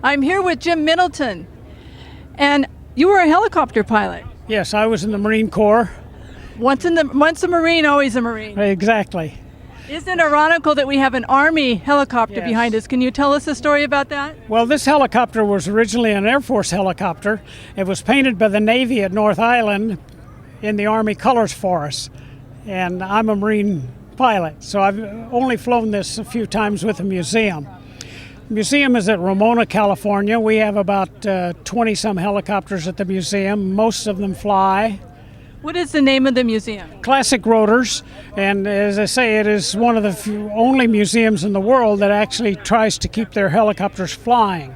I'm here with Jim Middleton, and you were a helicopter pilot. Yes, I was in the Marine Corps. Once a Marine, always a Marine. Exactly. Isn't it ironical that we have an Army helicopter Yes. behind us? Can you tell us a story about that? Well, this helicopter was originally an Air Force helicopter. It was painted by the Navy at North Island in the Army colors for us. And I'm a Marine pilot, so I've only flown this a few times with the museum. The museum is at Ramona, California. We have about 20-some helicopters at the museum. Most of them fly. What is the name of the museum? Classic Rotors, and as I say, it is one of the only museums in the world that actually tries to keep their helicopters flying.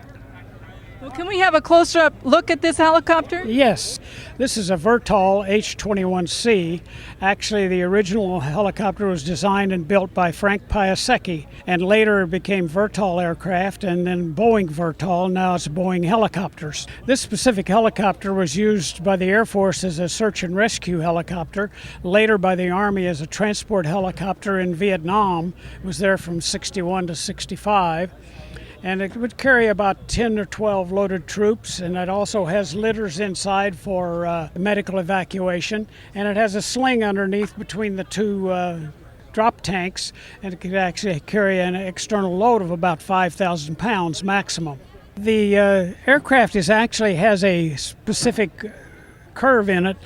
Well, can we have a closer up look at this helicopter? Yes, this is a Vertol H-21C. Actually, the original helicopter was designed and built by Frank Piasecki, and later it became Vertol aircraft and then Boeing Vertol. Now it's Boeing helicopters. This specific helicopter was used by the Air Force as a search and rescue helicopter, later by the Army as a transport helicopter in Vietnam. It was there from 61 to 65. And it would carry about 10 or 12 loaded troops, and it also has litters inside for medical evacuation, and it has a sling underneath between the two drop tanks, and it could actually carry an external load of about 5,000 pounds maximum. The aircraft actually has a specific curve in it,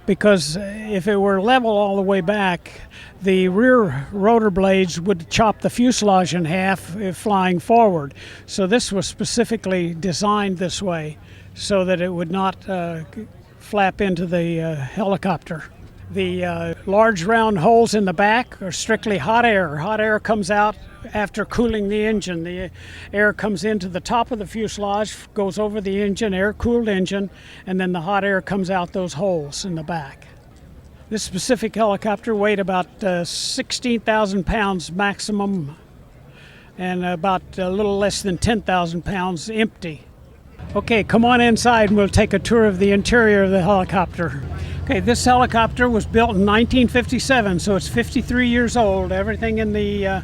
because if it were level all the way back, the rear rotor blades would chop the fuselage in half if flying forward. So this was specifically designed this way so that it would not flap into the helicopter. The large round holes in the back are strictly hot air. Hot air comes out after cooling the engine. The air comes into the top of the fuselage, goes over the engine, air-cooled engine, and then the hot air comes out those holes in the back. This specific helicopter weighed about 16,000 pounds maximum and about a little less than 10,000 pounds empty. Okay, come on inside and we'll take a tour of the interior of the helicopter. Okay, this helicopter was built in 1957, so it's 53 years old. Everything in the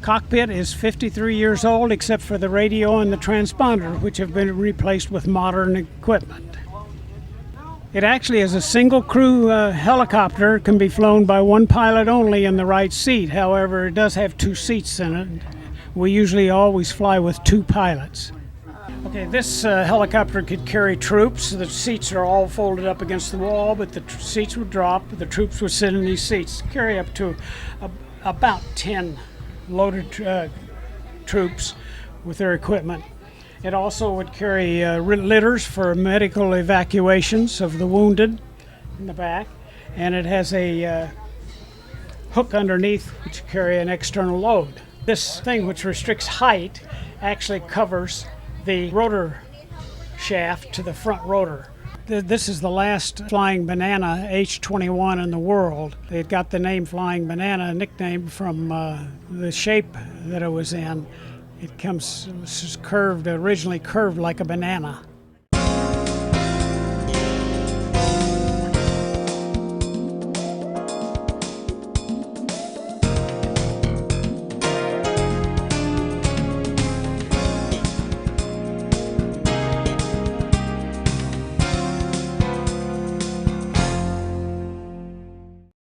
cockpit is 53 years old except for the radio and the transponder, which have been replaced with modern equipment. It actually is a single crew helicopter. It can be flown by one pilot only in the right seat. However, it does have two seats in it. We usually always fly with two pilots. Okay, this helicopter could carry troops. The seats are all folded up against the wall, but the seats would drop. The troops would sit in these seats, carry up to about 10 loaded troops with their equipment. It also would carry litters for medical evacuations of the wounded in the back, and it has a hook underneath which carry an external load. This thing, which restricts height, actually covers the rotor shaft to the front rotor. This is the last Flying Banana H-21 in the world. It got the name Flying Banana, a nickname from the shape that it was in. It was curved, originally curved like a banana.